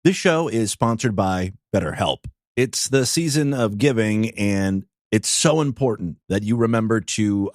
This show is sponsored by BetterHelp. It's the season of giving, and it's so important that you remember to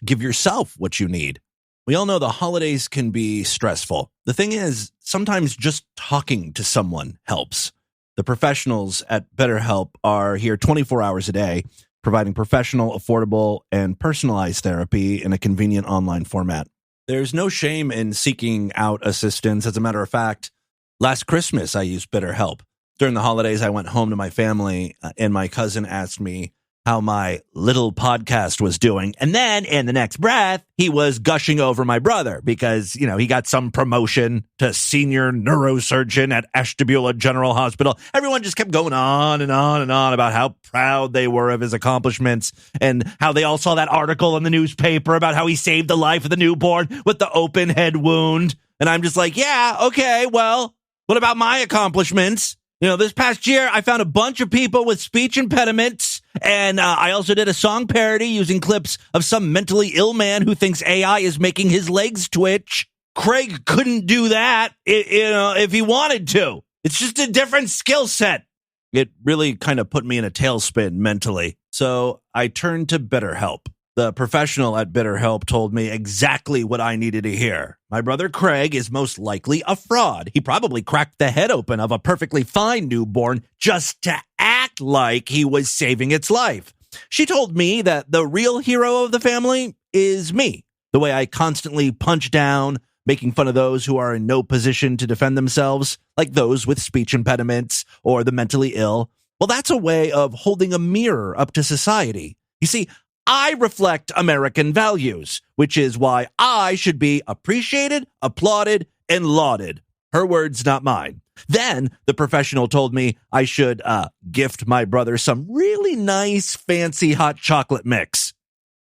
give yourself what you need. We all know the holidays can be stressful. The thing is, sometimes just talking to someone helps. The professionals at BetterHelp are here 24 hours a day, providing professional, affordable, and personalized therapy in a convenient online format. There's no shame in seeking out assistance. As a matter of fact, last Christmas, I used BetterHelp. During the holidays, I went home to my family, and my cousin asked me how my little podcast was doing. And then in the next breath, he was gushing over my brother because, he got some promotion to senior neurosurgeon at Ashtabula General Hospital. Everyone just kept going on and on and on about how proud they were of his accomplishments and how they all saw that article in the newspaper about how he saved the life of the newborn with the open head wound. And I'm just like, yeah, okay, well, what about my accomplishments? This past year, I found a bunch of people with speech impediments, and I also did a song parody using clips of some mentally ill man who thinks AI is making his legs twitch. Craig couldn't do that, if he wanted to. It's just a different skill set. It really kind of put me in a tailspin mentally. So I turned to BetterHelp. The professional at BetterHelp told me exactly what I needed to hear. My brother Craig is most likely a fraud. He probably cracked the head open of a perfectly fine newborn just to act like he was saving its life. She told me that the real hero of the family is me. The way I constantly punch down, making fun of those who are in no position to defend themselves, like those with speech impediments or the mentally ill. Well, that's a way of holding a mirror up to society. You see, I reflect American values, which is why I should be appreciated, applauded, and lauded. Her words, not mine. Then the professional told me I should gift my brother some really nice, fancy hot chocolate mix.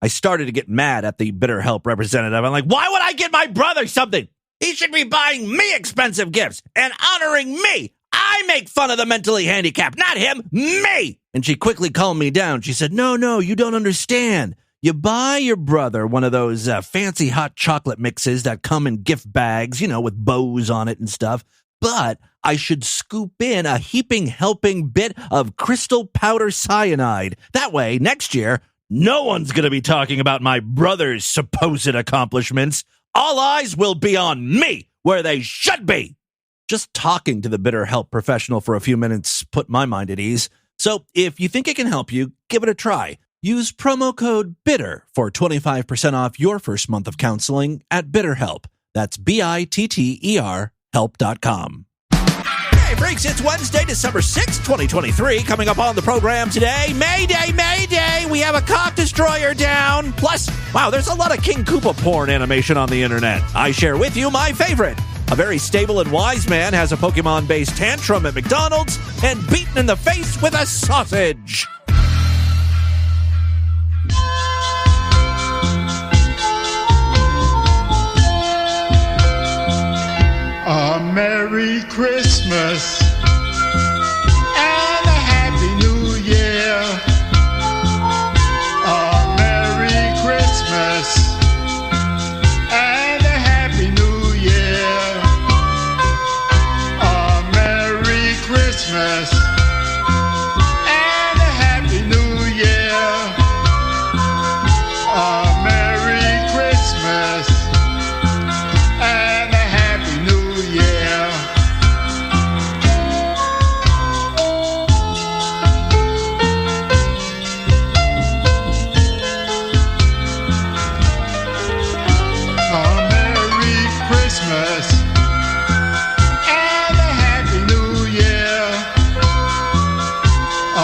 I started to get mad at the BetterHelp representative. I'm like, why would I get my brother something? He should be buying me expensive gifts and honoring me. I make fun of the mentally handicapped, not him, me. And she quickly calmed me down. She said, no, you don't understand. You buy your brother one of those fancy hot chocolate mixes that come in gift bags, with bows on it and stuff. But I should scoop in a heaping helping bit of crystal powder cyanide. That way, next year, no one's going to be talking about my brother's supposed accomplishments. All eyes will be on me, where they should be. Just talking to the BetterHelp professional for a few minutes put my mind at ease. So if you think it can help you, give it a try. Use promo code BITTER for 25% off your first month of counseling at BetterHelp. That's BITTER help.com. Hey, Freaks, it's Wednesday, December 6th, 2023. Coming up on the program today, Mayday, Mayday, we have a cock destroyer down. Plus, wow, there's a lot of King Koopa porn animation on the internet. I share with you my favorite. A very stable and wise man has a Pokemon-based tantrum at McDonald's and beaten in the face with a sausage. A Merry Christmas and a Happy New Year. A Merry Christmas and a Happy New Year. A Merry Christmas and a Happy New Year. A Merry Christmas and a Happy New Year. A Merry Christmas and a Happy New Year. A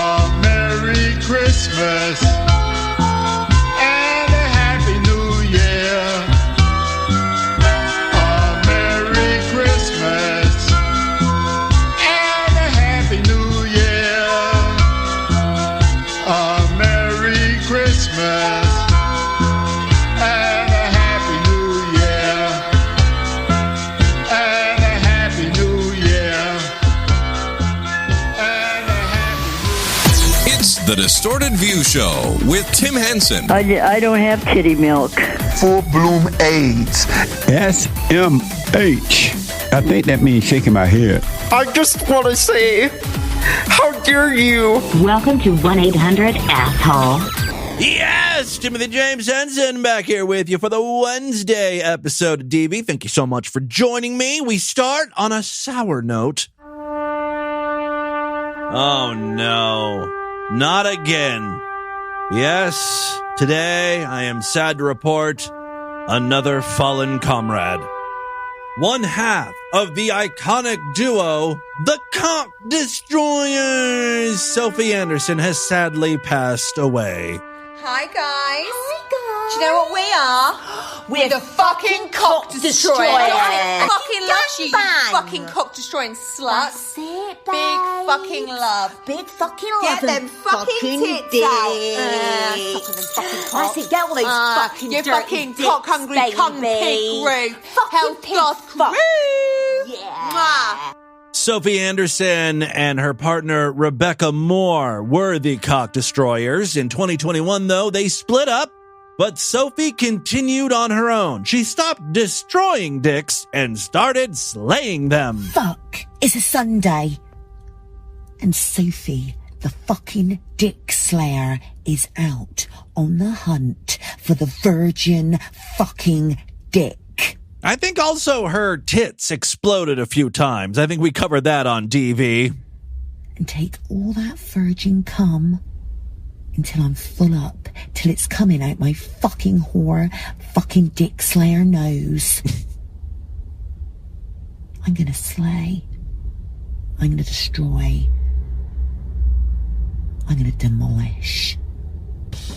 Merry Christmas and a Happy New Year. A Merry Christmas and a Happy New Year. A Merry Christmas and a Happy New Year. And a Happy New Year. And a Happy New Year. It's the Distorted View Show with Tim Henson. I don't have kitty milk. Full bloom AIDS. SMH. I think that means shaking my head. I just want to say, how dare you? Welcome to 1-800-ASSHOLE. Yes, Timothy James Henson back here with you for the Wednesday episode of DV. Thank you so much for joining me. We start on a sour note. Oh no, not again. Yes, today I am sad to report another fallen comrade. One half of the iconic duo, the Cock Destroyers. Sophie Anderson has sadly passed away. Hi guys. Do you know what we are? We're the fucking cock destroyers. Destroyers. Fucking love you, you fucking cock destroying sluts. That's it, Big babe. fucking love. Big fucking Get love. them fucking tits out. Suck them fucking cock. I see, get all those fucking you dirty fucking dicks, cock hungry baby. cunt pig crew. Fucking Health pig goth fuck. crew. Yeah. Mwah. Sophie Anderson and her partner Rebecca Moore were the Cock Destroyers. In 2021, though, they split up, but Sophie continued on her own. She stopped destroying dicks and started slaying them. Fuck, it's a Sunday. And Sophie, the fucking dick slayer, is out on the hunt for the virgin fucking dick. I think also her tits exploded a few times. I think we covered that on DV. And take all that virgin cum until I'm full up, till it's coming out my fucking whore, fucking dick slayer nose. I'm gonna slay. I'm gonna destroy. I'm gonna demolish.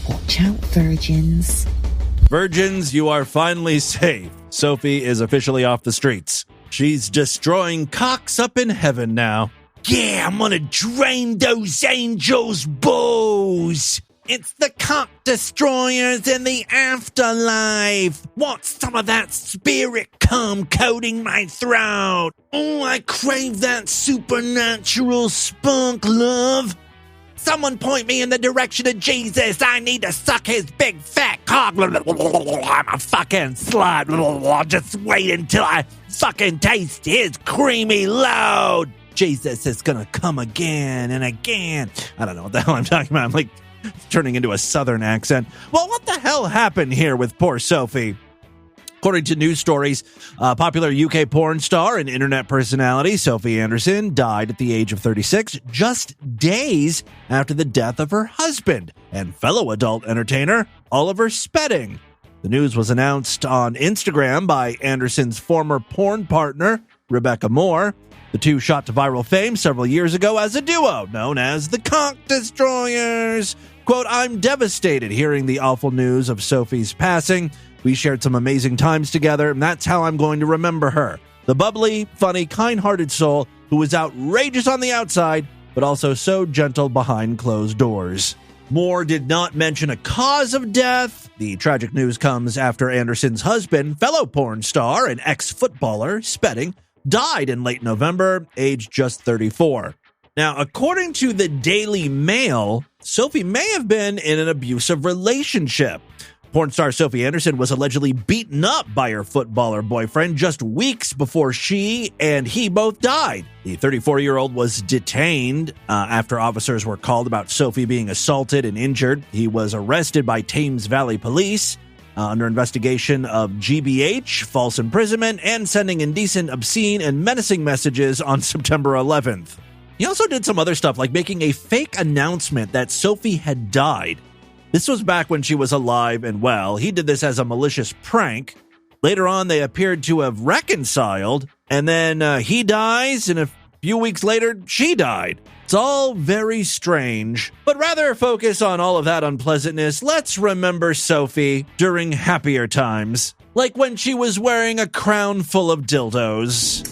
Watch out, virgins. Virgins, you are finally safe. Sophie is officially off the streets. She's destroying cocks up in heaven now. Yeah, I'm gonna drain those angels' balls. It's the Cock Destroyers in the afterlife. Want some of that spirit cum coating my throat? Oh, I crave that supernatural spunk love. Someone point me in the direction of Jesus. I need to suck his big fat cock. I'm a fucking slut. Just wait until I fucking taste his creamy load. Jesus is gonna come again and again. I don't know what the hell I'm talking about. I'm like turning into a southern accent. Well, what the hell happened here with poor Sophie? According to news stories, popular UK porn star and internet personality Sophie Anderson died at the age of 36, just days after the death of her husband and fellow adult entertainer Oliver Spedding. The news was announced on Instagram by Anderson's former porn partner, Rebecca Moore. The two shot to viral fame several years ago as a duo known as the Cock Destroyers. Quote, I'm devastated hearing the awful news of Sophie's passing. We shared some amazing times together, and that's how I'm going to remember her. The bubbly, funny, kind-hearted soul who was outrageous on the outside, but also so gentle behind closed doors. Moore did not mention a cause of death. The tragic news comes after Anderson's husband, fellow porn star and ex-footballer, Spedding, died in late November, aged just 34. Now, according to the Daily Mail, Sophie may have been in an abusive relationship. Porn star Sophie Anderson was allegedly beaten up by her footballer boyfriend just weeks before she and he both died. The 34-year-old was detained after officers were called about Sophie being assaulted and injured. He was arrested by Thames Valley Police under investigation of GBH, false imprisonment, and sending indecent, obscene, and menacing messages on September 11th. He also did some other stuff like making a fake announcement that Sophie had died. This was back when she was alive and well. He did this as a malicious prank. Later on, they appeared to have reconciled, and then he dies, and a few weeks later, she died. It's all very strange, but rather focus on all of that unpleasantness. Let's remember Sophie during happier times, like when she was wearing a crown full of dildos.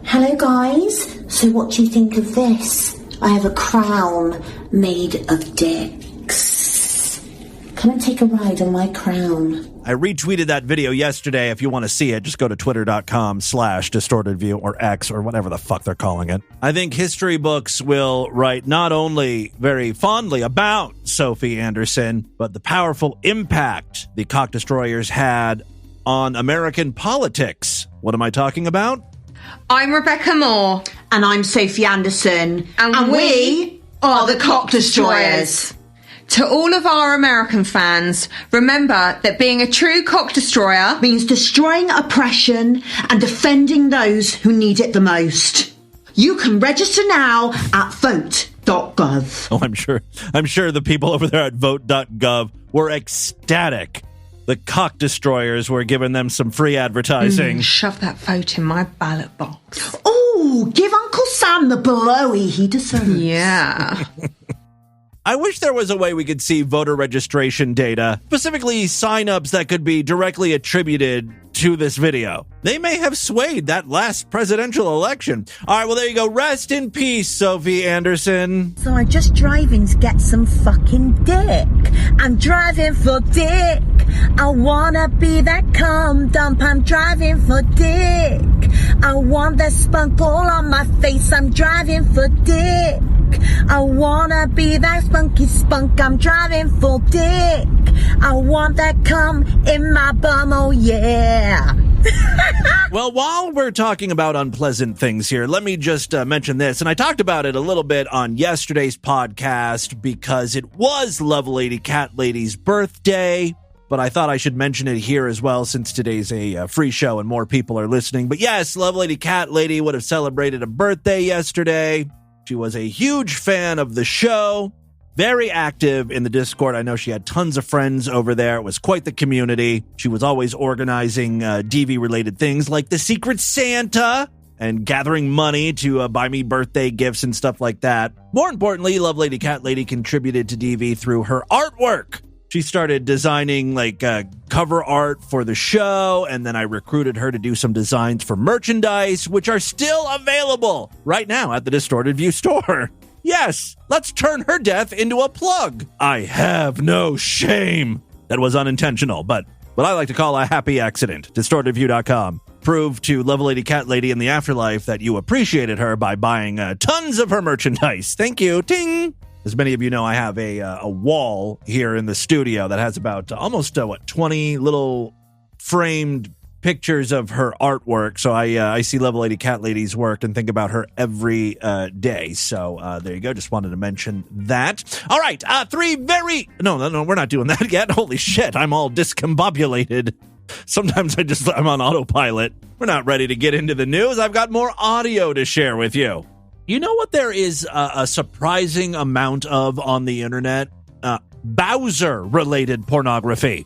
Hello guys, so what do you think of this? I have a crown made of dicks. Come and take a ride on my crown. I retweeted that video yesterday. If you want to see it, just go to twitter.com/distortedview or X or whatever the fuck they're calling it. I think history books will write not only very fondly about Sophie Anderson, but the powerful impact the Cock Destroyers had on American politics. What am I talking about? I'm Rebecca Moore. And I'm Sophie Anderson. And we are the Cock Destroyers. To all of our American fans, remember that being a true cock destroyer means destroying oppression and defending those who need it the most. You can register now at vote.gov. Oh, I'm sure the people over there at vote.gov were ecstatic. The cock destroyers were giving them some free advertising. Shove that vote in my ballot box. Oh, give Uncle Sam the blowy he deserves. Yeah. I wish there was a way we could see voter registration data, specifically signups that could be directly attributed to this video. They may have swayed that last presidential election. All right, well, there you go. Rest in peace, Sophie Anderson. So I'm just driving to get some fucking dick. I'm driving for dick. I wanna be that cum dump. I'm driving for dick. I want that spunk all on my face. I'm driving for dick. I wanna be that spunky spunk. I'm driving for dick. I want that cum in my bum. Oh yeah. Well, while we're talking about unpleasant things here, let me just mention this. And I talked about it a little bit on yesterday's podcast because it was Lovelady Cat Lady's birthday. But I thought I should mention it here as well since today's a free show and more people are listening. But yes, Lovelady Cat Lady would have celebrated a birthday yesterday. She was a huge fan of the show, very active in the Discord. I know she had tons of friends over there. It was quite the community. She was always organizing DV-related things like the Secret Santa and gathering money to buy me birthday gifts and stuff like that. More importantly, Lovelady Cat Lady contributed to DV through her artwork. She started designing cover art for the show, and then I recruited her to do some designs for merchandise, which are still available right now at the Distorted View store. Yes, let's turn her death into a plug. I have no shame. That was unintentional, but what I like to call a happy accident. DistortedView.com. Prove to Lovelady Cat Lady in the afterlife that you appreciated her by buying tons of her merchandise. Thank you. Ting! As many of you know, I have a wall here in the studio that has about almost 20 little framed pictures of her artwork. So I see Lovelady Cat Lady's work and think about her every day. So there you go. Just wanted to mention that. All right. No, we're not doing that yet. Holy shit. I'm all discombobulated. Sometimes I'm on autopilot. We're not ready to get into the news. I've got more audio to share with you. You know what there is a surprising amount of on the internet? Bowser-related pornography.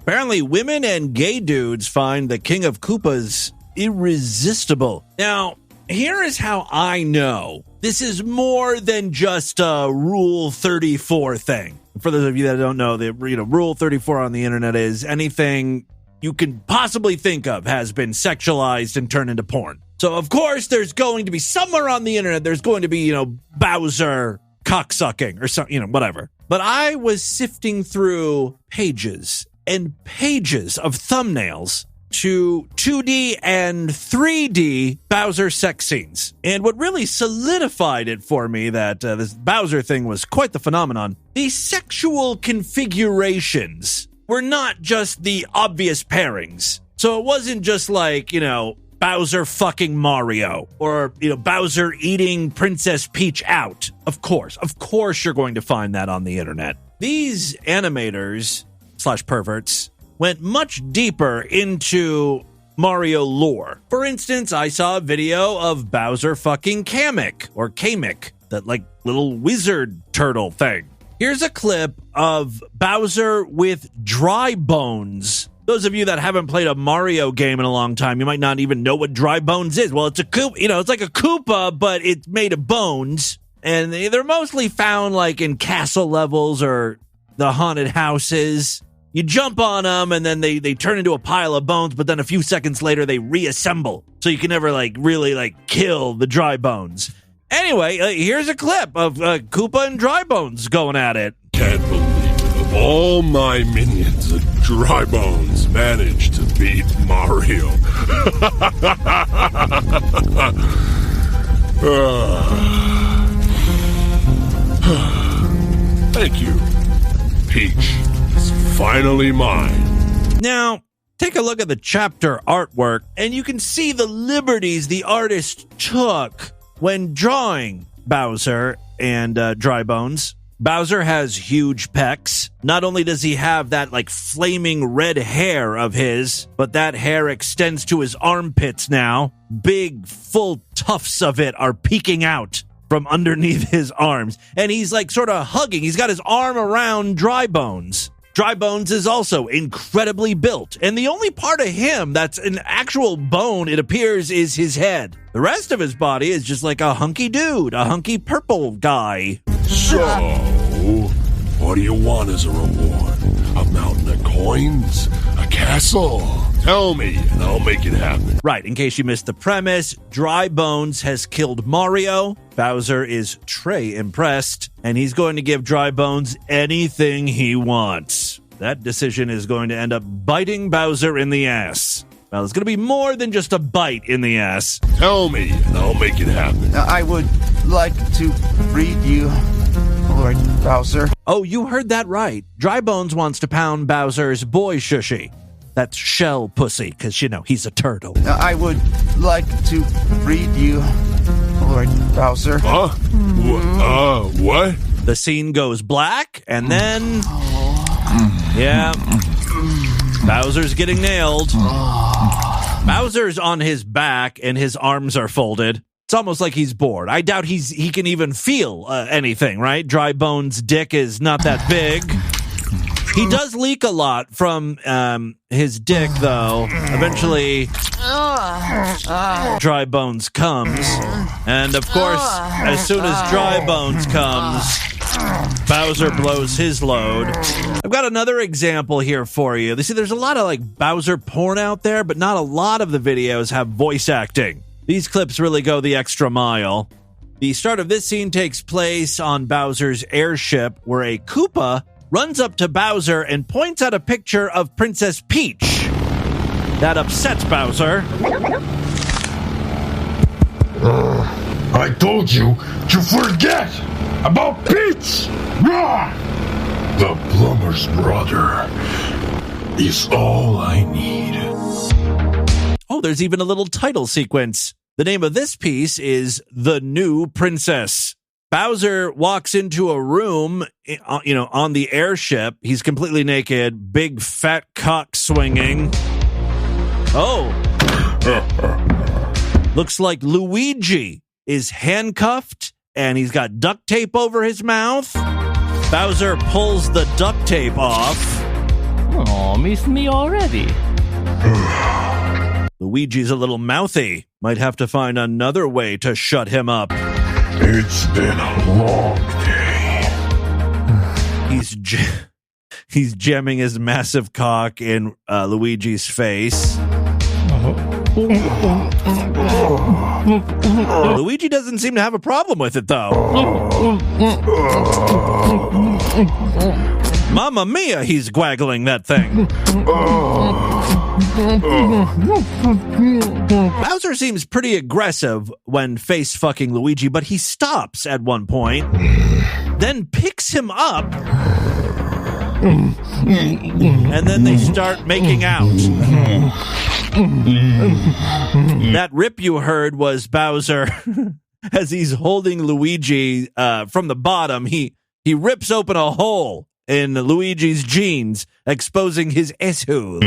Apparently, women and gay dudes find the King of Koopas irresistible. Now, here is how I know this is more than just a Rule 34 thing. For those of you that don't know, Rule 34 on the internet is anything you can possibly think of has been sexualized and turned into porn. So, of course, there's going to be somewhere on the internet, there's going to be, Bowser cocksucking or something, whatever. But I was sifting through pages and pages of thumbnails to 2D and 3D Bowser sex scenes. And what really solidified it for me that this Bowser thing was quite the phenomenon, these sexual configurations were not just the obvious pairings. So it wasn't just like, Bowser fucking Mario or, Bowser eating Princess Peach out. Of course you're going to find that on the internet. These animators / perverts went much deeper into Mario lore. For instance, I saw a video of Bowser fucking Kamek, that little wizard turtle thing. Here's a clip of Bowser with dry bones. Those of you that haven't played a Mario game in a long time, you might not even know what dry bones is. Well, it's a Koopa, it's like a Koopa, but it's made of bones. And they're mostly found in castle levels or the haunted houses. You jump on them and then they turn into a pile of bones, but then a few seconds later they reassemble. So you can never really kill the dry bones. Anyway, here's a clip of Koopa and Dry Bones going at it. Can't believe it. Of all my minions, Dry Bones managed to beat Mario. Thank you. Peach is finally mine. Now, Take a look at the chapter artwork, and you can see the liberties the artist took when drawing Bowser and Dry Bones. Bowser has huge pecs. Not only does he have that like flaming red hair of his, but that hair extends to his armpits now. Big, full tufts of it are peeking out from underneath his arms. And he's like sort of hugging. He's got his arm around Dry Bones. Dry Bones is also incredibly built. And the only part of him that's an actual bone, it appears, is his head. The rest of his body is just like a hunky dude, a hunky purple guy. So, what do you want as a reward? A mountain of coins? A castle? Tell me, and I'll make it happen. Right, in case you missed the premise, Dry Bones has killed Mario. Bowser is Trey impressed, and he's going to give Dry Bones anything he wants. That decision is going to end up biting Bowser in the ass. Well, it's going to be more than just a bite in the ass. Tell me, and I'll make it happen. I would like to read you, Lord Bowser. Oh, you heard that right. Dry Bones wants to pound Bowser's boy shushy. That's shell pussy, because, you know, he's a turtle. I would like to read you, Lord Bowser. Huh? What? The scene goes black, and then... Yeah. Bowser's getting nailed. Bowser's on his back, and his arms are folded. It's almost like he's bored. I doubt he can even feel anything, right? Dry Bones' dick is not that big. He does leak a lot from his dick, though. Eventually, Dry Bones comes. And, of course, as soon as Dry Bones comes, Bowser blows his load. I've got another example here for you. You see, there's a lot of, like, Bowser porn out there, but not a lot of the videos have voice acting. These clips really go the extra mile. The start of this scene takes place on Bowser's airship, where a Koopa runs up to Bowser and points out a picture of Princess Peach. That upsets Bowser. I told you to forget about Peach! The plumber's brother is all I need. Oh, there's even a little title sequence. The name of this piece is The New Princess. Bowser walks into a room, on the airship. He's completely naked, big fat cock swinging. Oh. Looks like Luigi is handcuffed, and he's got duct tape over his mouth. Bowser pulls the duct tape off. Oh, miss me already. Luigi's a little mouthy. Might have to find another way to shut him up. It's been a long day. He's jamming his massive cock in Luigi's face. Luigi doesn't seem to have a problem with it, though. Mamma mia, he's gwaggling that thing. Bowser seems pretty aggressive when face-fucking Luigi, but he stops at one point, then picks him up, and then they start making out. That rip you heard was Bowser as he's holding Luigi from the bottom. He rips open a hole in Luigi's jeans, exposing his asshole.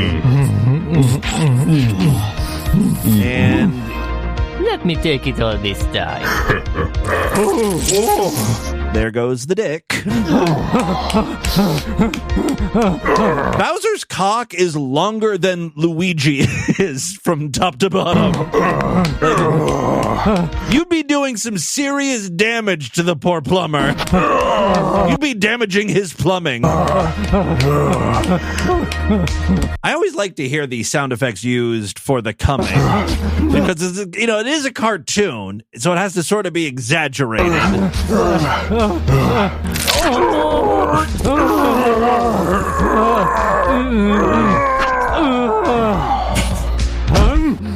And let me take it all this time. There goes the dick. Bowser's cock is longer than Luigi is from top to bottom. You'd be doing some serious damage to the poor plumber. You'd be damaging his plumbing. I always like to hear the sound effects used for the coming, because it is a cartoon, so it has to sort of be exaggerated.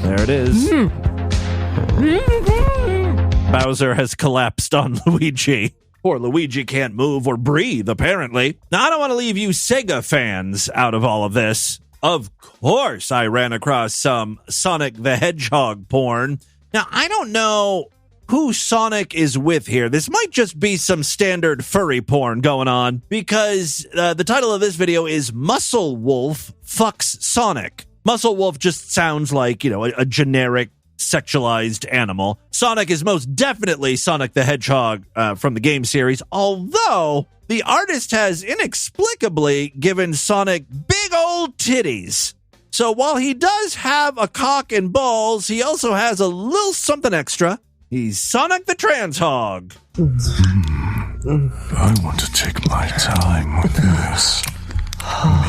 There it is. Bowser has collapsed on Luigi. Poor Luigi can't move or breathe, apparently. Now, I don't want to leave you Sega fans out of all of this. Of course, I ran across some Sonic the Hedgehog porn. Now, I don't know who Sonic is with here. This might just be some standard furry porn going on, because the title of this video is Muscle Wolf Fucks Sonic. Muscle Wolf just sounds like, a generic sexualized animal. Sonic is most definitely Sonic the Hedgehog from the game series, although the artist has inexplicably given Sonic big old titties. So while he does have a cock and balls, he also has a little something extra. He's Sonic the Trans Hog. I want to take my time with this.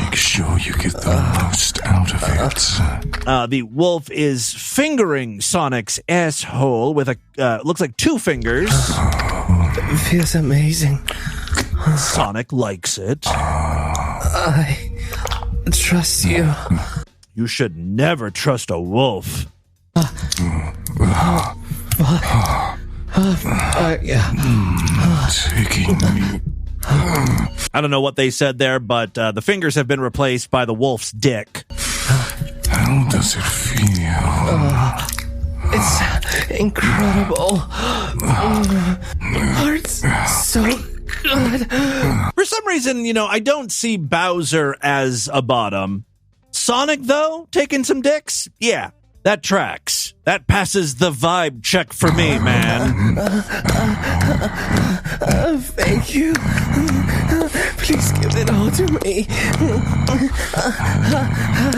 Make sure you get the most out of it. The wolf is fingering Sonic's asshole with looks like 2 fingers. It feels amazing. Sonic likes it. I trust you. You should never trust a wolf. Taking me. I don't know what they said there, but the fingers have been replaced by the wolf's dick. How does it feel? It's incredible. Heart's so good. For some reason, I don't see Bowser as a bottom. Sonic, though, taking some dicks? Yeah, that tracks. That passes the vibe check for me, man. Thank you. Please give it all to me.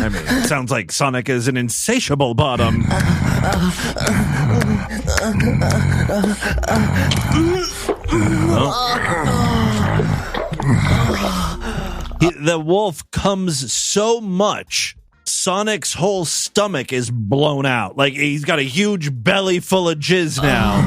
I mean, it sounds like Sonic is an insatiable bottom. The wolf comes so much, Sonic's whole stomach is blown out. Like, he's got a huge belly full of jizz now.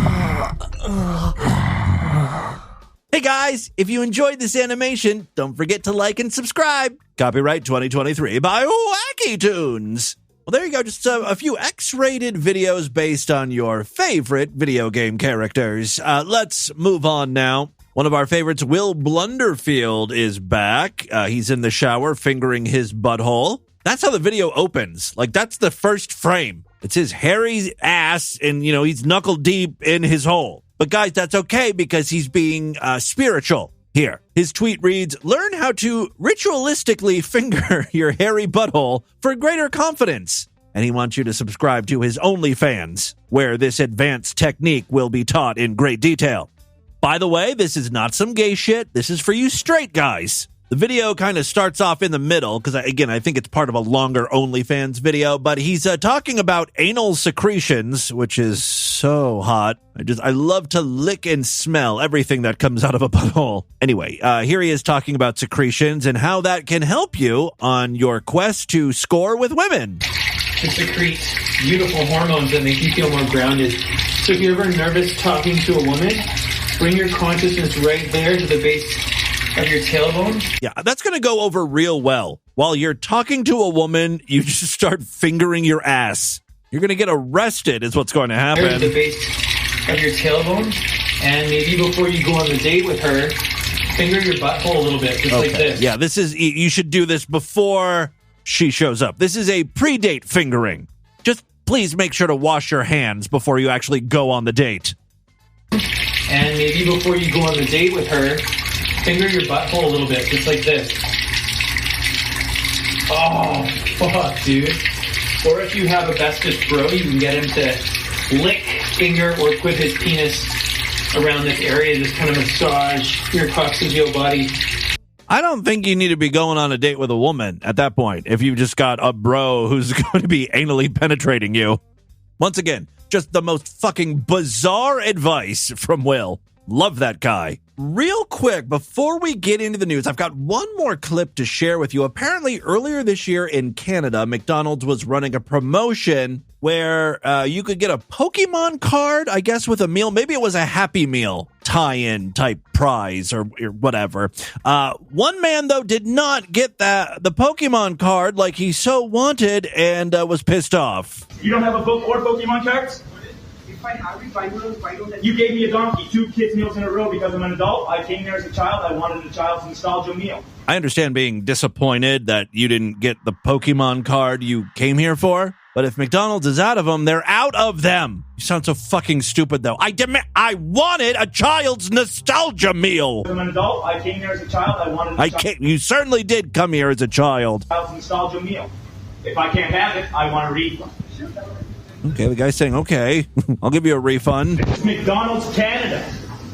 Hey guys, if you enjoyed this animation, don't forget to like and subscribe. Copyright 2023 by Wacky Tunes. Well, there you go. Just a few X-rated videos based on your favorite video game characters. Let's move on now. One of our favorites, Will Blunderfield, is back. He's in the shower fingering his butthole. That's how the video opens. Like, that's the first frame. It's his hairy ass, and, he's knuckle deep in his hole. But guys, that's okay because he's being spiritual here. His tweet reads, "Learn how to ritualistically finger your hairy butthole for greater confidence." And he wants you to subscribe to his OnlyFans, where this advanced technique will be taught in great detail. By the way, this is not some gay shit. This is for you straight guys. The video kind of starts off in the middle because, again, I think it's part of a longer OnlyFans video, but he's talking about anal secretions, which is so hot. I love to lick and smell everything that comes out of a butthole. Anyway, here he is talking about secretions and how that can help you on your quest to score with women. To secrete beautiful hormones that make you feel more grounded. So if you're ever nervous talking to a woman, bring your consciousness right there to the base of your tailbone. Yeah, that's going to go over real well. While you're talking to a woman, you just start fingering your ass. You're going to get arrested is what's going to happen. To the base of your tailbone. And maybe before you go on the date with her, finger your butthole a little bit, just like this. Yeah, you should do this before she shows up. This is a pre-date fingering. Just please make sure to wash your hands before you actually go on the date. And maybe before you go on the date with her, finger your butthole a little bit, just like this. Oh, fuck, dude. Or if you have a bestest bro, you can get him to lick, finger, or put his penis around this area, just kind of massage your coccygeal body. I don't think you need to be going on a date with a woman at that point if you've just got a bro who's going to be anally penetrating you. Once again, just the most fucking bizarre advice from Will. Love that guy. Real quick, before we get into the news, I've got one more clip to share with you. Apparently, earlier this year in Canada, McDonald's was running a promotion where you could get a Pokemon card, I guess, with a meal. Maybe it was a Happy Meal tie-in type prize or whatever. One man, though, did not get the Pokemon card like he so wanted and was pissed off. You don't have a book or Pokemon cards? If I have it, why don't I? You gave me a donkey, 2 kids' meals in a row because I'm an adult. I came here as a child. I wanted a child's nostalgia meal. I understand being disappointed that you didn't get the Pokemon card you came here for, but if McDonald's is out of them, they're out of them. You sound so fucking stupid, though. I wanted a child's nostalgia meal. As an adult, I came here as a child. I wanted a You certainly did come here as a child. child's nostalgia meal. If I can't have it, I want a refund. Okay, the guy's saying, okay, I'll give you a refund. It's McDonald's Canada.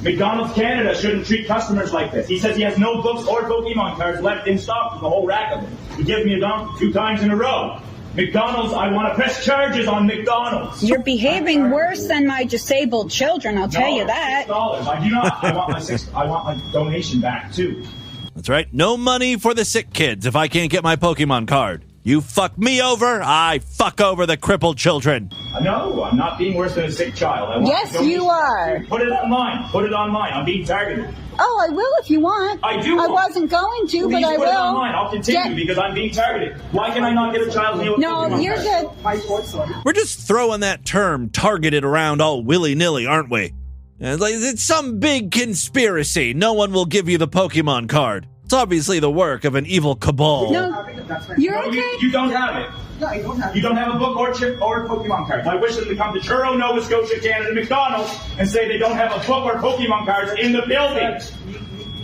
McDonald's Canada shouldn't treat customers like this. He says he has no books or Pokemon cards left in stock with the whole rack of them. He gave me a donkey 2 times in a row. McDonald's, I want to press charges on McDonald's. You're behaving worse than my disabled children, I'll tell you that. $6. I do not. I want my donation back, too. That's right. No money for the sick kids if I can't get my Pokemon card. You fuck me over, I fuck over the crippled children. No, I'm not being worse than a sick child. Yes, you are. Put it online. Put it online. I'm being targeted. Oh, I will if you want. I do. I wasn't going to, Please but I put it will. online. I'll continue because I'm being targeted. Why can I not get a child's meal? No, you're good. We're just throwing that term targeted around all willy-nilly, aren't we? And it's some big conspiracy. No one will give you the Pokemon card. It's obviously the work of an evil cabal. No, you're okay. You don't have it. No, I don't have it. You don't have a book or Pokemon cards. I wish them to come to Truro, Nova Scotia, Canada, McDonald's, and say they don't have a book or Pokemon cards in the building.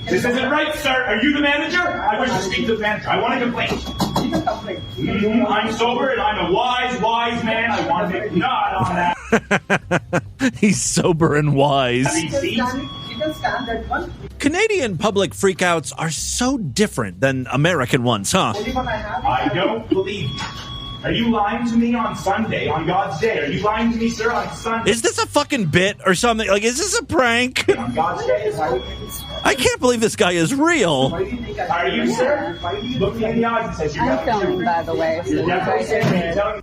This isn't right, sir. Are you the manager? I wish to speak to the manager. I want a complaint. I'm sober and I'm a wise man. I want to make nod on that. He's sober and wise. Have you seen? Canadian public freakouts are so different than American ones, huh? I don't believe you. Are you lying to me on Sunday, on God's day? Are you lying to me, sir, on Sunday? Is this a fucking bit or something? Like, is this a prank? On God's day? I can't believe this guy is real. Are you, sir? Look me in the eyes and says you're I'm filming, by the way.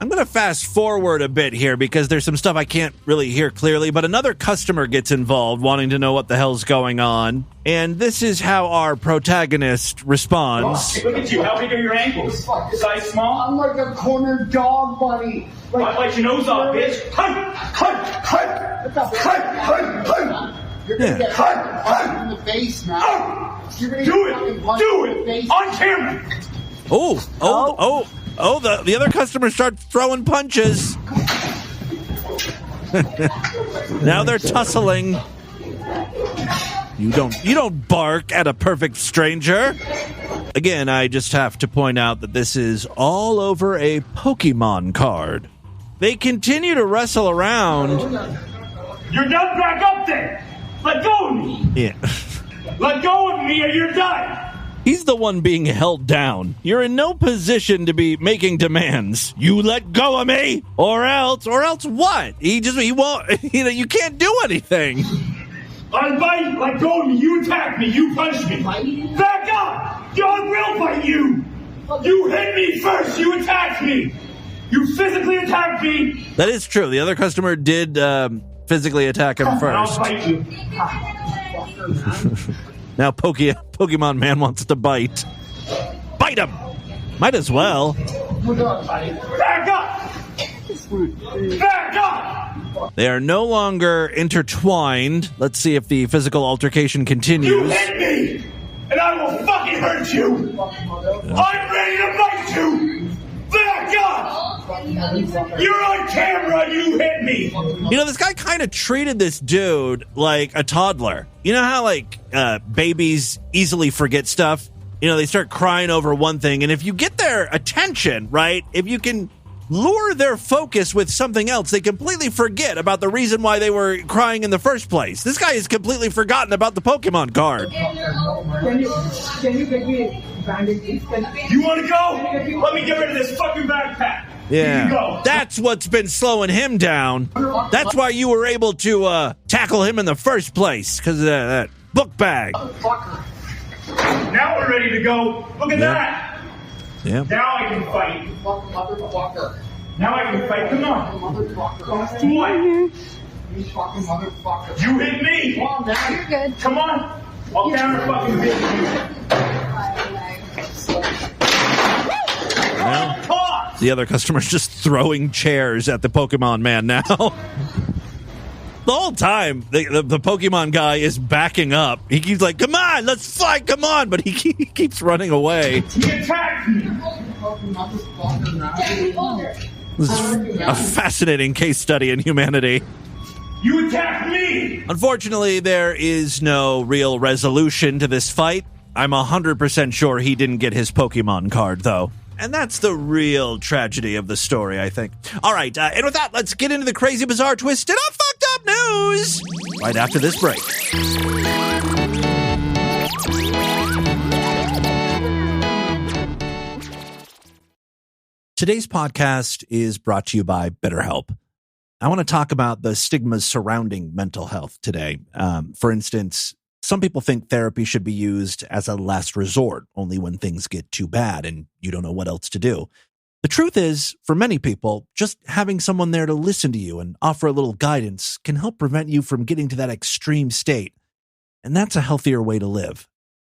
I'm going to fast forward a bit here because there's some stuff I can't really hear clearly, but another customer gets involved wanting to know what the hell's going on. And this is how our protagonist responds. Look at you. How big are your ankles? Size small? I'm like a corner dog, buddy. I'd bite your nose off, bitch. You're gonna get punched in the face, man. You're gonna Do get fucking it! punched Do in the it! face. On camera! The other customer starts throwing punches. Now they're tussling. You don't bark at a perfect stranger. Again, I just have to point out that this is all over a Pokemon card. They continue to wrestle around. You're done back up there! Let go of me! Yeah. Let go of me or you're done! He's the one being held down. You're in no position to be making demands. You let go of me, or else what? He won't, you can't do anything. I bite, let go of me, you attack me, you punch me. Back up! God will bite you! You hit me first, you attacked me! You physically attacked me! That is true. The other customer did physically attack him first. I'll bite you. Now Pokemon Man wants to bite. Bite him! Might as well. Back up! Back up! They are no longer intertwined. Let's see if the physical altercation You continues. hit me! And I will fucking hurt you! I'm ready to bite you! Back up! You're on camera, you hit me! You know, this guy kind of treated this dude like a toddler. You know how, babies easily forget stuff? You know, they start crying over one thing, and if you get their attention, right, if you can lure their focus with something else, they completely forget about the reason why they were crying in the first place. This guy has completely forgotten about the Pokemon card. Can you get me a bandage? You want to go? Let me get rid of this fucking backpack. Yeah, that's what's been slowing him down. That's why you were able to tackle him in the first place, because of that book bag. Now we're ready to go. Look at that. Yeah. Now I can fight. Motherfucker. Now I can fight. Come on. Motherfucker. What? You fucking motherfucker. You hit me. Come on, man. You're good. Come on. I'll counter fucking hit you. Well, the other customer's just throwing chairs at the Pokemon Man now. whole time, the Pokemon guy is backing up. He keeps like, come on, let's fight, come on. But he keeps running away. He attacked me! This is a fascinating case study in humanity. You attacked me! Unfortunately, there is no real resolution to this fight. I'm 100% sure he didn't get his Pokemon card, though. And that's the real tragedy of the story, I think. All right, and with that, let's get into the crazy, bizarre, twisted, or fucked up news right after this break. Today's podcast is brought to you by BetterHelp. I want to talk about the stigmas surrounding mental health today. For instance, some people think therapy should be used as a last resort, only when things get too bad and you don't know what else to do. The truth is, for many people, just having someone there to listen to you and offer a little guidance can help prevent you from getting to that extreme state. And that's a healthier way to live.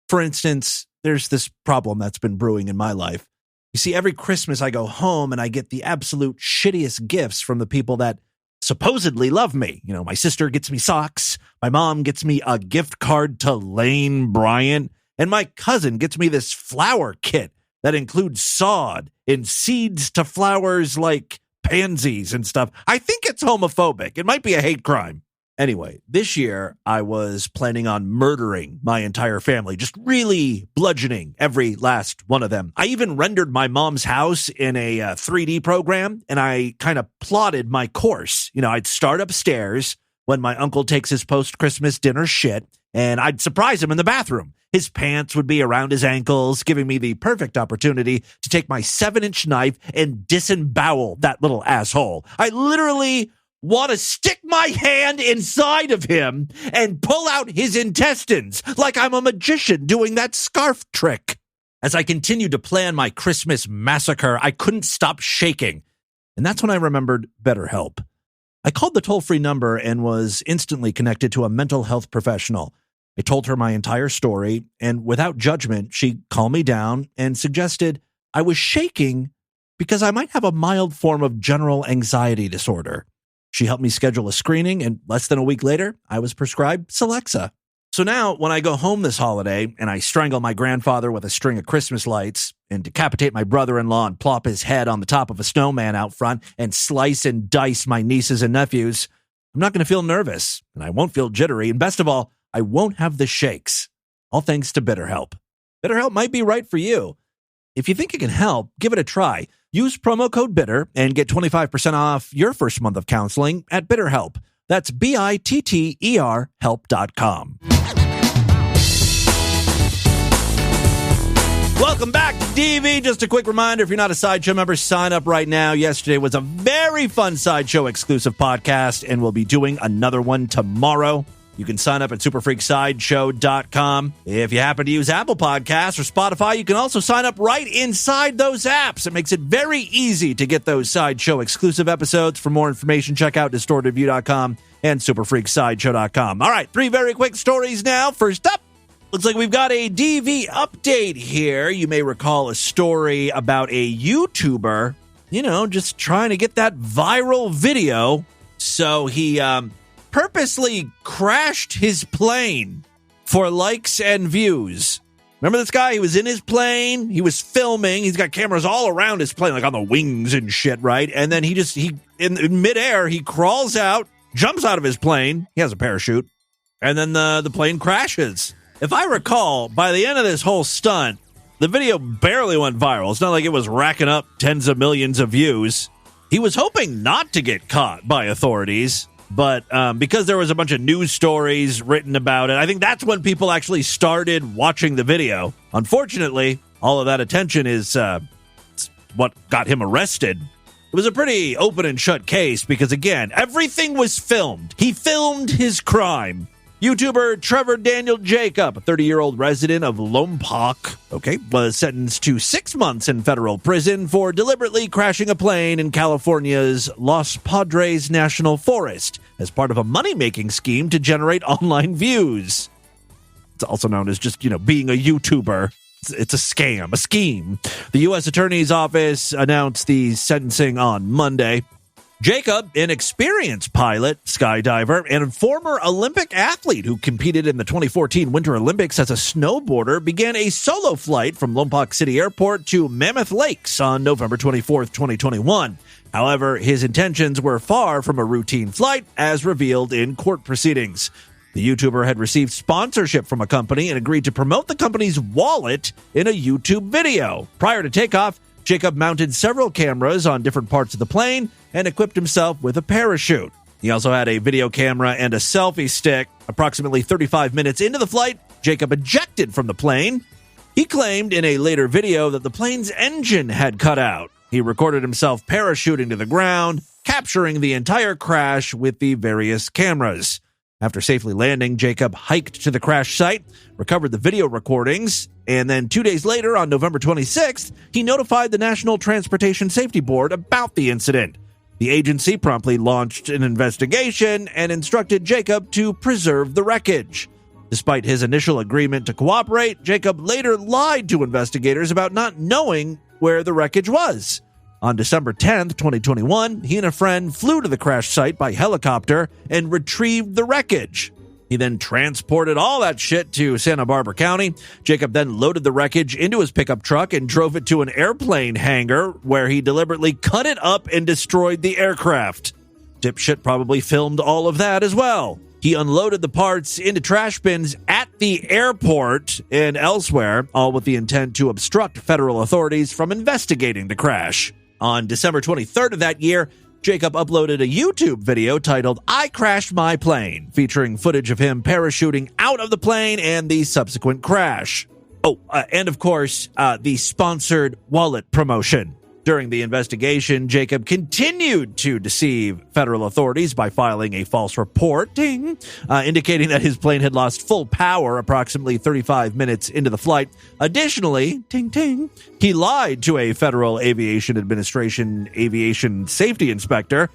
For instance, there's this problem that's been brewing in my life. You see, every Christmas I go home and I get the absolute shittiest gifts from the people that supposedly love me. You know, my sister gets me socks, my mom gets me a gift card to Lane Bryant, and my cousin gets me this flower kit that includes sod and seeds to flowers like pansies and stuff. I think it's homophobic. It might be a hate crime. Anyway, this year I was planning on murdering my entire family, just really bludgeoning every last one of them. I even rendered my mom's house in a 3D program, and I kind of plotted my course. You know, I'd start upstairs when my uncle takes his post-Christmas dinner shit, and I'd surprise him in the bathroom. His pants would be around his ankles, giving me the perfect opportunity to take my 7-inch knife and disembowel that little asshole. I literally want to stick my hand inside of him and pull out his intestines like I'm a magician doing that scarf trick. As I continued to plan my Christmas massacre, I couldn't stop shaking. And that's when I remembered BetterHelp. I called the toll-free number and was instantly connected to a mental health professional. I told her my entire story, and without judgment, she calmed me down and suggested I was shaking because I might have a mild form of general anxiety disorder. She helped me schedule a screening, and less than a week later, I was prescribed Celexa. So now, when I go home this holiday and I strangle my grandfather with a string of Christmas lights and decapitate my brother-in-law and plop his head on the top of a snowman out front and slice and dice my nieces and nephews, I'm not going to feel nervous, and I won't feel jittery, and best of all, I won't have the shakes. All thanks to BetterHelp. BetterHelp might be right for you. If you think it can help, give it a try. Use promo code BITTER and get 25% off your first month of counseling at BetterHelp. That's BITTER help.com. Welcome back to DV. Just a quick reminder, if you're not a Sideshow member, sign up right now. Yesterday was a very fun Sideshow exclusive podcast, and we'll be doing another one tomorrow. You can sign up at superfreaksideshow.com. If you happen to use Apple Podcasts or Spotify, you can also sign up right inside those apps. It makes it very easy to get those Sideshow exclusive episodes. For more information, check out distortedview.com and superfreaksideshow.com. All right, 3 very quick stories now. First up, looks like we've got a DV update here. You may recall a story about a YouTuber, just trying to get that viral video. So he purposely crashed his plane for likes and views. Remember this guy? He was in his plane. He was filming. He's got cameras all around his plane, like on the wings and shit, right? And then he in midair, he crawls out, jumps out of his plane. He has a parachute. And then the plane crashes. If I recall, by the end of this whole stunt, the video barely went viral. It's not like it was racking up tens of millions of views. He was hoping not to get caught by authorities. But because there was a bunch of news stories written about it, I think that's when people actually started watching the video. Unfortunately, all of that attention is what got him arrested. It was a pretty open and shut case because, again, everything was filmed. He filmed his crime. YouTuber Trevor Daniel Jacob, a 30-year-old resident of Lompoc, was sentenced to 6 months in federal prison for deliberately crashing a plane in California's Los Padres National Forest as part of a money-making scheme to generate online views. It's also known as just, being a YouTuber. It's a scam, a scheme. The U.S. Attorney's Office announced the sentencing on Monday. Jacob, an experienced pilot, skydiver, and former Olympic athlete who competed in the 2014 Winter Olympics as a snowboarder, began a solo flight from Lompoc City Airport to Mammoth Lakes on November 24, 2021. However, his intentions were far from a routine flight, as revealed in court proceedings. The YouTuber had received sponsorship from a company and agreed to promote the company's wallet in a YouTube video. Prior to takeoff, Jacob mounted several cameras on different parts of the plane and equipped himself with a parachute. He also had a video camera and a selfie stick. Approximately 35 minutes into the flight, Jacob ejected from the plane. He claimed in a later video that the plane's engine had cut out. He recorded himself parachuting to the ground, capturing the entire crash with the various cameras. After safely landing, Jacob hiked to the crash site, recovered the video recordings, and then 2 days later, on November 26th, he notified the National Transportation Safety Board about the incident. The agency promptly launched an investigation and instructed Jacob to preserve the wreckage. Despite his initial agreement to cooperate, Jacob later lied to investigators about not knowing where the wreckage was. On December 10th, 2021, he and a friend flew to the crash site by helicopter and retrieved the wreckage. He then transported all that shit to Santa Barbara County. Jacob then loaded the wreckage into his pickup truck and drove it to an airplane hangar where he deliberately cut it up and destroyed the aircraft. Dipshit probably filmed all of that as well. He unloaded the parts into trash bins at the airport and elsewhere, all with the intent to obstruct federal authorities from investigating the crash. On December 23rd of that year, Jacob uploaded a YouTube video titled "I Crashed My Plane," featuring footage of him parachuting out of the plane and the subsequent crash. And of course, the sponsored wallet promotion. During the investigation, Jacob continued to deceive federal authorities by filing a false report, indicating that his plane had lost full power approximately 35 minutes into the flight. Additionally, he lied to a Federal Aviation Administration aviation safety inspector,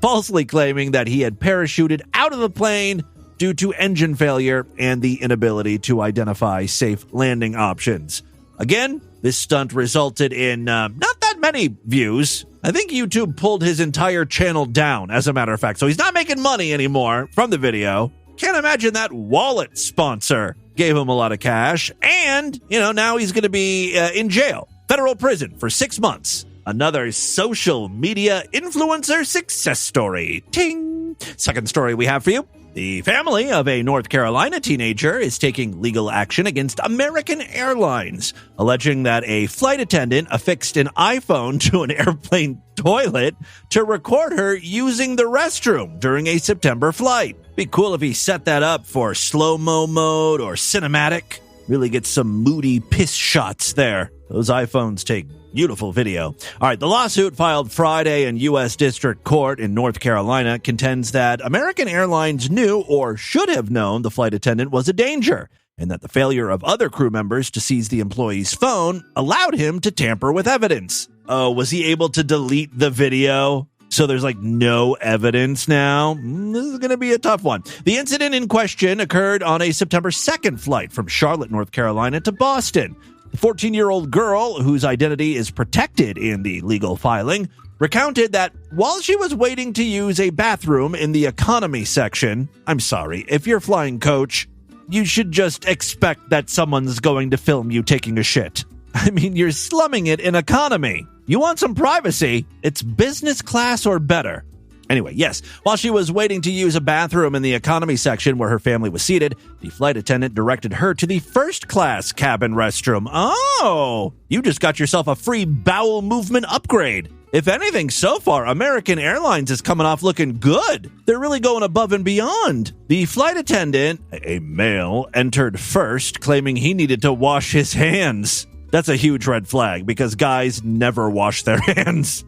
falsely claiming that he had parachuted out of the plane due to engine failure and the inability to identify safe landing options. Again, this stunt resulted in not that many views. I think YouTube pulled his entire channel down, as a matter of fact. So he's not making money anymore from the video. Can't imagine that wallet sponsor gave him a lot of cash. And, now he's going to be in jail, federal prison for 6 months. Another social media influencer success story. Ting! Second story we have for you. The family of a North Carolina teenager is taking legal action against American Airlines, alleging that a flight attendant affixed an iPhone to an airplane toilet to record her using the restroom during a September flight. Be cool if he set that up for slow-mo mode or cinematic. Really get some moody piss shots there. Those iPhones take beautiful video. All right, the lawsuit filed Friday in U.S. District Court in North Carolina contends that American Airlines knew or should have known the flight attendant was a danger, and that the failure of other crew members to seize the employee's phone allowed him to tamper with evidence. Oh, was he able to delete the video? So there's no evidence now? This is going to be a tough one. The incident in question occurred on a September 2nd flight from Charlotte, North Carolina to Boston. The 14-year-old girl, whose identity is protected in the legal filing, recounted that while she was waiting to use a bathroom in the economy section, I'm sorry, if you're flying coach, you should just expect that someone's going to film you taking a shit. I mean, you're slumming it in economy. You want some privacy? It's business class or better. Anyway, yes, while she was waiting to use a bathroom in the economy section where her family was seated, the flight attendant directed her to the first-class cabin restroom. Oh, you just got yourself a free bowel movement upgrade. If anything, so far, American Airlines is coming off looking good. They're really going above and beyond. The flight attendant, a male, entered first, claiming he needed to wash his hands. That's a huge red flag because guys never wash their hands.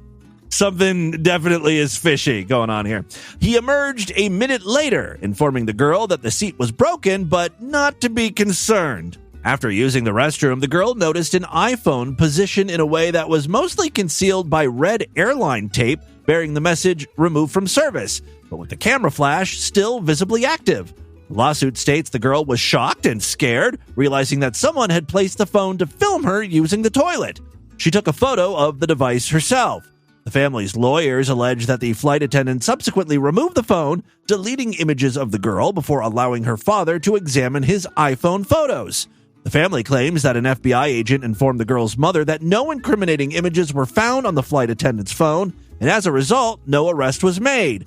Something definitely is fishy going on here. He emerged a minute later, informing the girl that the seat was broken, but not to be concerned. After using the restroom, the girl noticed an iPhone positioned in a way that was mostly concealed by red airline tape bearing the message "removed from service," but with the camera flash still visibly active. The lawsuit states the girl was shocked and scared, realizing that someone had placed the phone to film her using the toilet. She took a photo of the device herself. The family's lawyers allege that the flight attendant subsequently removed the phone, deleting images of the girl before allowing her father to examine his iPhone photos. The family claims that an FBI agent informed the girl's mother that no incriminating images were found on the flight attendant's phone, and as a result, no arrest was made.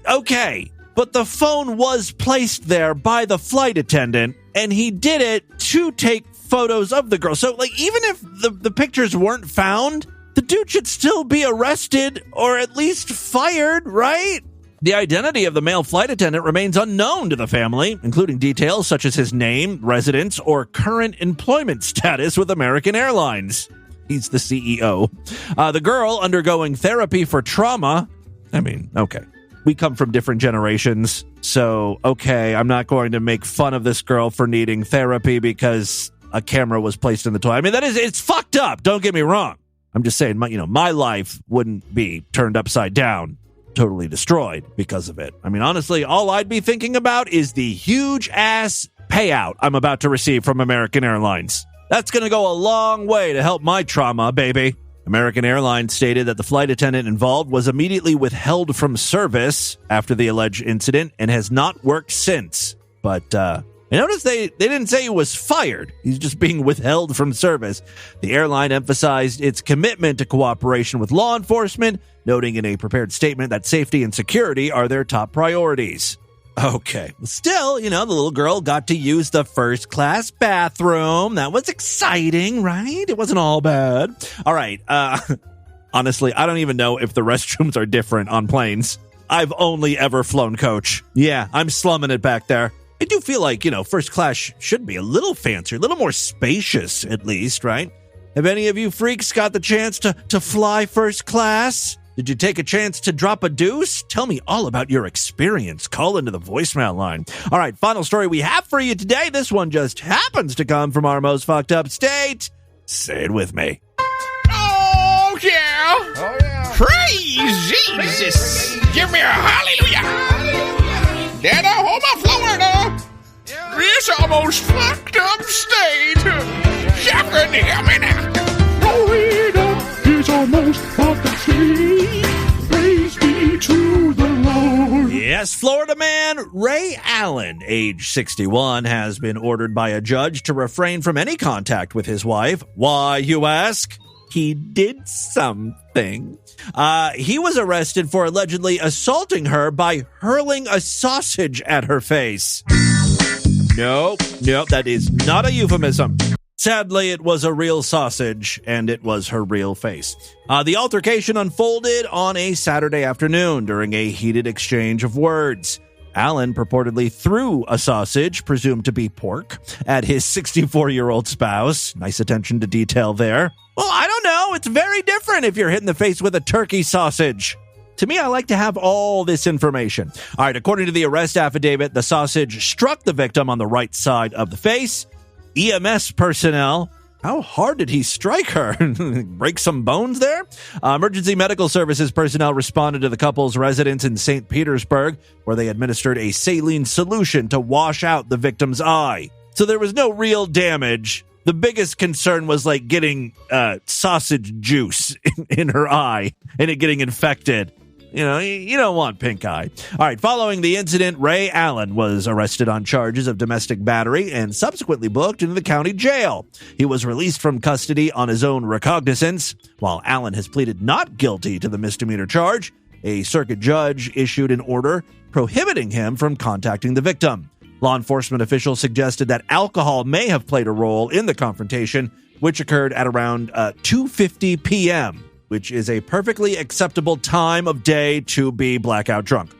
Okay, but the phone was placed there by the flight attendant, and he did it to take photos of the girl. So, even if the pictures weren't found, the dude should still be arrested or at least fired, right? The identity of the male flight attendant remains unknown to the family, including details such as his name, residence, or current employment status with American Airlines. He's the CEO. The girl undergoing therapy for trauma. Okay. We come from different generations, so, okay, I'm not going to make fun of this girl for needing therapy because a camera was placed in the toilet. It's fucked up, don't get me wrong. I'm just saying, my life wouldn't be turned upside down, totally destroyed because of it. Honestly, all I'd be thinking about is the huge-ass payout I'm about to receive from American Airlines. That's going to go a long way to help my trauma, baby. American Airlines stated that the flight attendant involved was immediately withheld from service after the alleged incident and has not worked since. But, I noticed they didn't say he was fired. He's just being withheld from service. The airline emphasized its commitment to cooperation with law enforcement, noting in a prepared statement that safety and security are their top priorities. Okay. Still, the little girl got to use the first-class bathroom. That was exciting, right? It wasn't all bad. All right. Honestly, I don't even know if the restrooms are different on planes. I've only ever flown coach. Yeah, I'm slumming it back there. I do feel like, first class should be a little fancier, a little more spacious, at least, right? Have any of you freaks got the chance to fly first class? Did you take a chance to drop a deuce? Tell me all about your experience. Call into the voicemail line. All right, final story we have for you today. This one just happens to come from our most fucked up state. Say it with me. Oh, yeah. Oh, yeah. Praise Jesus. Give me a hallelujah. Then Oklahoma, Florida. This almost fucked up state. You can hear me now. Florida is almost fucked up state. Praise be to the Lord. Yes, Florida man Ray Allen, age 61, has been ordered by a judge to refrain from any contact with his wife. Why, you ask? He did something. He was arrested for allegedly assaulting her by hurling a sausage at her face. Nope, that is not a euphemism. Sadly, it was a real sausage, and it was her real face. The altercation unfolded on a Saturday afternoon during a heated exchange of words. Allen purportedly threw a sausage, presumed to be pork, at his 64-year-old spouse. Nice attention to detail there. Well, I don't know. It's very different if you're hit in the face with a turkey sausage. To me, I like to have all this information. All right, according to the arrest affidavit, the sausage struck the victim on the right side of the face. EMS personnel. How hard did he strike her? Break some bones there? Emergency medical services personnel responded to the couple's residence in St. Petersburg, where they administered a saline solution to wash out the victim's eye. So there was no real damage. The biggest concern was getting sausage juice in her eye and it getting infected. You don't want pink eye. All right, following the incident, Ray Allen was arrested on charges of domestic battery and subsequently booked into the county jail. He was released from custody on his own recognizance. While Allen has pleaded not guilty to the misdemeanor charge, a circuit judge issued an order prohibiting him from contacting the victim. Law enforcement officials suggested that alcohol may have played a role in the confrontation, which occurred at around 2:50 p.m., which is a perfectly acceptable time of day to be blackout drunk.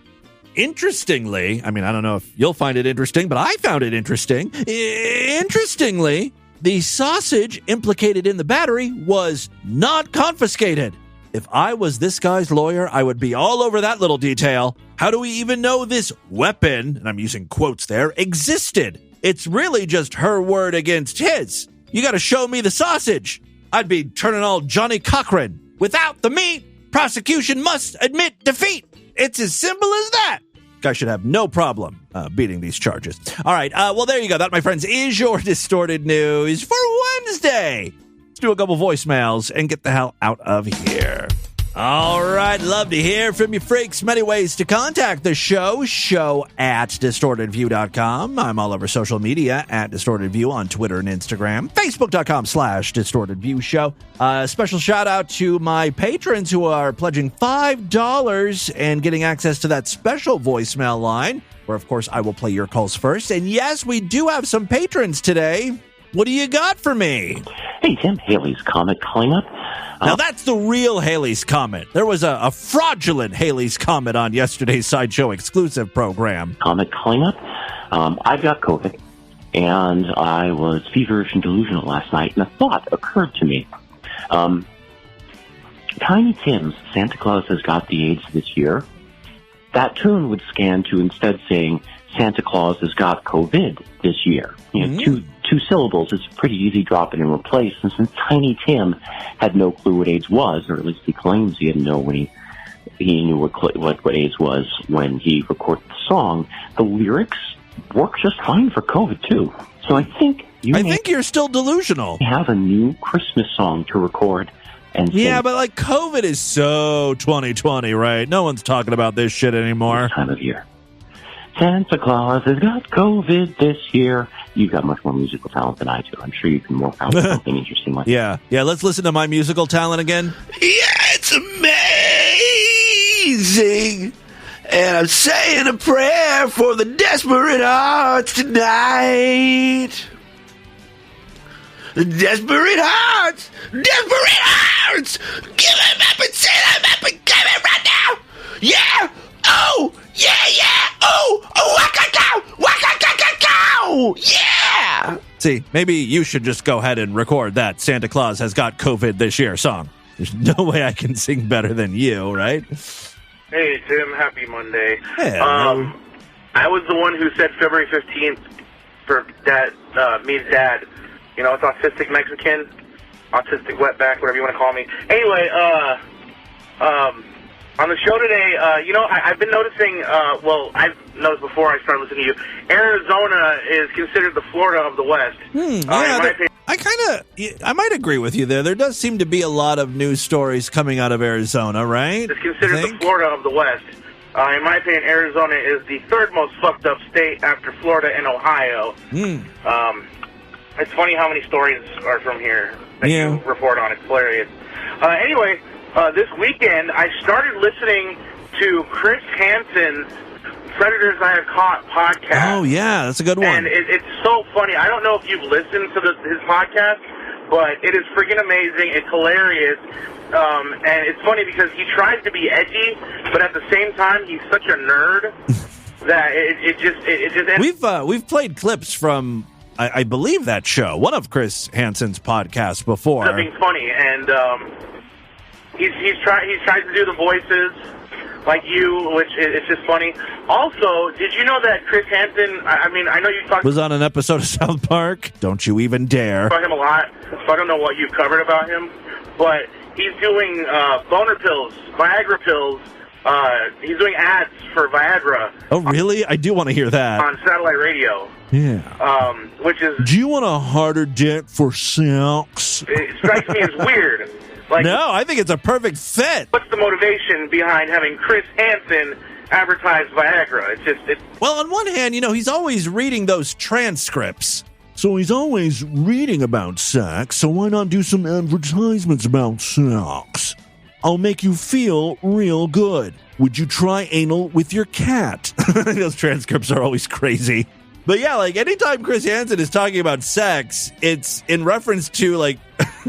Interestingly, I don't know if you'll find it interesting, but I found it interesting. Interestingly, the sausage implicated in the battery was not confiscated. If I was this guy's lawyer, I would be all over that little detail. How do we even know this weapon, and I'm using quotes there, existed? It's really just her word against his. You got to show me the sausage. I'd be turning all Johnny Cochran. Without the meat, prosecution must admit defeat. It's as simple as that. Guy should have no problem beating these charges. All right, well, there you go. That, my friends, is your Distorted News for Wednesday. Let's do a couple voicemails and get the hell out of here. All right, love to hear from you freaks. Many ways to contact the show at distortedview.com. I'm all over social media at distortedview on Twitter and Instagram, facebook.com/distortedviewshow. Special shout out to my patrons who are pledging $5 and getting access to that special voicemail line, where, of course, I will play your calls first. And yes, we do have some patrons today. What do you got for me? Hey, Tim, Haley's Comet calling up. Now, that's the real Haley's Comet. There was a fraudulent Haley's Comet on yesterday's Sideshow exclusive program. Comet calling up. I've got COVID, and I was feverish and delusional last night, and a thought occurred to me. Tiny Tim's Santa Claus Has Got the AIDS This Year. That tune would scan to instead saying Santa Claus Has Got COVID This Year. You know, two syllables is a pretty easy drop in and replace. And since Tiny Tim had no clue what AIDS was, or at least he claims he didn't know when he knew what AIDS was when he recorded the song, the lyrics work just fine for COVID too. So I think you're still delusional. Have a new Christmas song to record. And yeah, but like COVID is so 2020, right? No one's talking about this shit anymore. This time of year. Santa Claus has got COVID this year. You've got much more musical talent than I do. I'm sure you can work out something interesting like that. Yeah, let's listen to my musical talent again. Yeah, it's amazing. And I'm saying a prayer for the desperate hearts tonight. Desperate hearts! Desperate hearts! Give them up and say them up and give it right now! Yeah! Oh! Yeah! Oh! Waka-cow! Yeah! See, maybe you should just go ahead and record that Santa Claus Has Got COVID This Year song. There's no way I can sing better than you, right? Hey, Tim. Happy Monday. Hey, I was the one who said February 15th for Dad, me and Dad. You know, it's autistic Mexican, autistic wetback, whatever you want to call me. Anyway, on the show today, I've been noticing, I've noticed before I started listening to you, Arizona is considered the Florida of the West. I might agree with you there. There does seem to be a lot of news stories coming out of Arizona, right? It's considered the Florida of the West. In my opinion, Arizona is the third most fucked up state after Florida and Ohio. It's funny how many stories are from here that you report on. It's hilarious. Anyway, this weekend, I started listening to Chris Hansen's Predators I Have Caught podcast. Oh, yeah, that's a good one. And it's so funny. I don't know if you've listened to his podcast, but it is freaking amazing. It's hilarious. And it's funny because he tries to be edgy, but at the same time, he's such a nerd that it just ends. We've played clips from, I believe, that show, one of Chris Hansen's podcasts before. It's being funny, and he's tries to do the voices like you, which it's just funny. Also, did you know that Chris Hansen? I know you talked was on an episode of South Park. Don't you even dare. About him a lot, so I don't know what you've covered about him, but he's doing boner pills, Viagra pills. He's doing ads for Viagra. Oh, really? I do want to hear that. On satellite radio. Yeah. Which is... Do you want a harder dick for sex? It strikes me as weird. Like, no, I think it's a perfect fit. What's the motivation behind having Chris Hansen advertise Viagra? Well, on one hand, he's always reading those transcripts. So he's always reading about sex, so why not do some advertisements about sex? I'll make you feel real good. Would you try anal with your cat? Those transcripts are always crazy. But yeah, like anytime Chris Hansen is talking about sex, it's in reference to like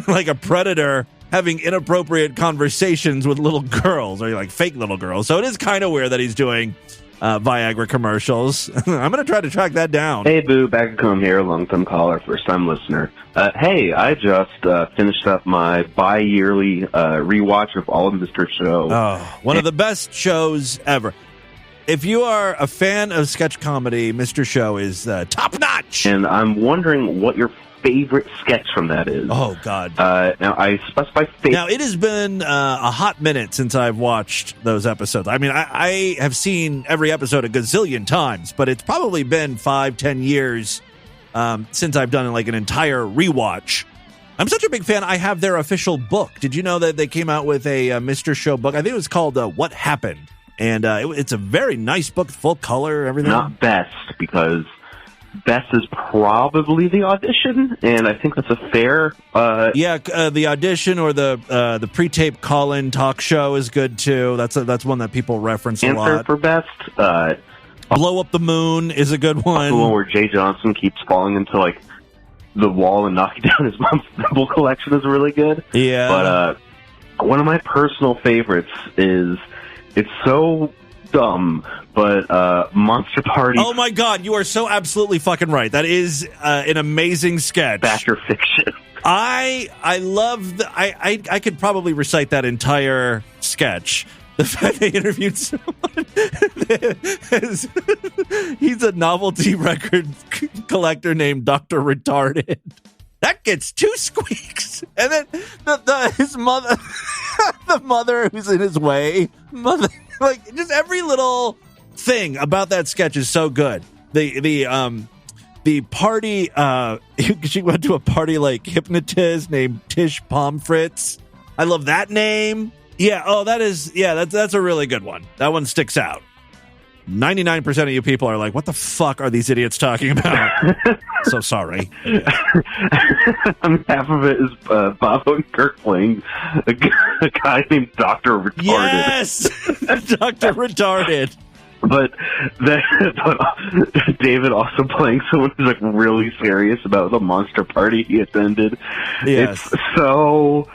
a predator having inappropriate conversations with little girls, or like fake little girls. So it is kind of weird that he's doing Viagra commercials. I'm going to try to track that down. Hey, Boo, back at home here, long-time caller, first-time listener. Hey, I just finished up my bi-yearly rewatch of All of Mr. Show. Oh, one of the best shows ever. If you are a fan of sketch comedy, Mr. Show is top-notch. And I'm wondering what your favorite sketch from that is. Oh, God. Now, I specify favorite. Now, it has been a hot minute since I've watched those episodes. I mean, I have seen every episode a gazillion times, but it's probably been 5-10 years since I've done like an entire rewatch. I'm such a big fan. I have their official book. Did you know that they came out with a Mr. Show book? I think it was called What Happened. And it's a very nice book, full color, everything. Not best, because best is probably the audition, and I think that's a fair... the audition or the pre-tape call-in talk show is good, too. That's one that people reference a lot. Answer for best. Blow Up the Moon is a good one. The one where Jay Johnson keeps falling into, like, the wall and knocking down his mom's thimble collection is really good. Yeah. But one of my personal favorites is... It's so dumb, but Monster Party... Oh, my God. You are so absolutely fucking right. That is an amazing sketch. Backer fiction. I love... I could probably recite that entire sketch. The fact they interviewed someone... he's a novelty record collector named Dr. Retarded. That gets 2 squeaks. And then his mother... the mother who's in his way. Like, just every little thing about that sketch is so good. The party... she went to a party like hypnotist named Tish Pomfritz. I love that name. Yeah, that's a really good one. That one sticks out. 99% of you people are like, what the fuck are these idiots talking about? So sorry. Half of it is Bob Odenkirk playing a guy named Dr. Retarded. Yes! Dr. Retarded. But David also playing someone who's like really serious about the monster party he attended. Yes. It's so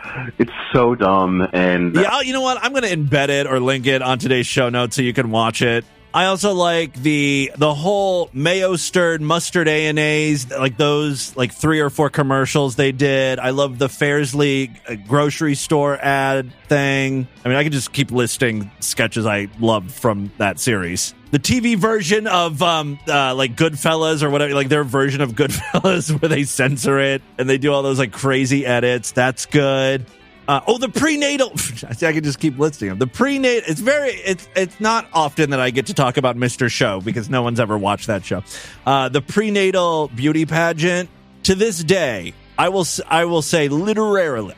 dumb. And yeah, you know what? I'm going to embed it or link it on today's show notes so you can watch it. I also like the whole mayo stirred mustard A&A's, like those like 3 or 4 commercials they did. I love the Fairsley grocery store ad thing. I mean, I could just keep listing sketches I loved from that series. The TV version of like Goodfellas or whatever, like their version of Goodfellas where they censor it and they do all those like crazy edits. That's good. The prenatal. I can just keep listing them. The prenatal. It's not often that I get to talk about Mr. Show because no one's ever watched that show. The prenatal beauty pageant. To this day, I will say literarily,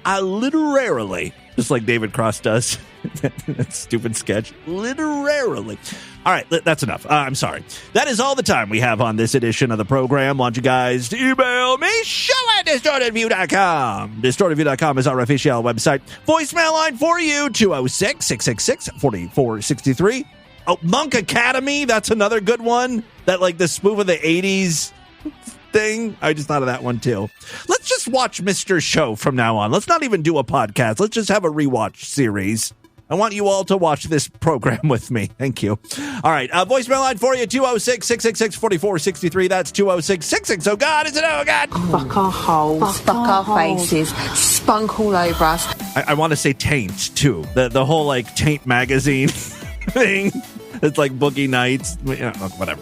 just like David Cross does. That stupid sketch. Literarily. All right, that's enough. I'm sorry. That is all the time we have on this edition of the program. Want you guys to email me, show@distortedview.com. Distortedview.com is our official website. Voicemail line for you, 206-666-4463. Oh, Monk Academy, that's another good one. That, like, the spoof of the 80s thing. I just thought of that one, too. Let's just watch Mr. Show from now on. Let's not even do a podcast. Let's just have a rewatch series. I want you all to watch this program with me. Thank you. All right. Voicemail line for you, 206-666-4463. That's 206-66. Oh, God. Is it? Oh, God. Fuck our holes. Fuck our faces. Spunk all over us. I want to say Taint, too. The whole, like, Taint magazine thing. It's like Boogie Nights. Whatever.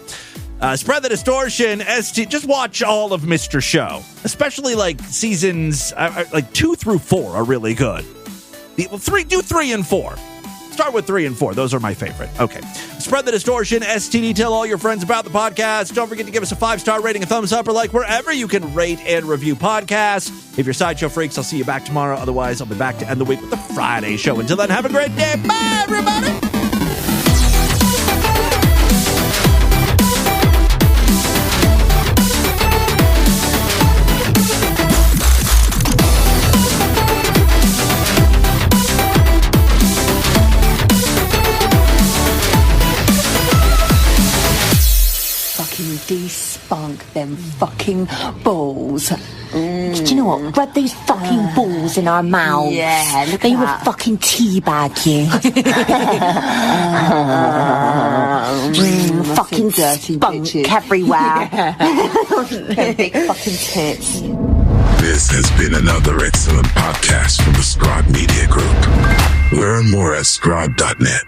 Spread the distortion. Just watch all of Mr. Show. Especially, like, seasons, like 2 through 4 are really good. Do 3 and 4. Start with 3 and 4. Those are my favorite. Okay. Spread the distortion. STD. Tell all your friends about the podcast. Don't forget to give us a 5-star rating, a thumbs up, or like wherever you can rate and review podcasts. If you're Sideshow Freaks, I'll see you back tomorrow. Otherwise, I'll be back to end the week with the Friday show. Until then, have a great day. Bye, everybody. De-spunk them fucking balls. Do you know what? Grab those fucking balls in our mouths. Yeah, look they at would that. fucking teabag you. Fucking dirty spunk bitches. everywhere. Them big fucking tits. This has been another excellent podcast from the Scribe Media Group. Learn more at scribe.net.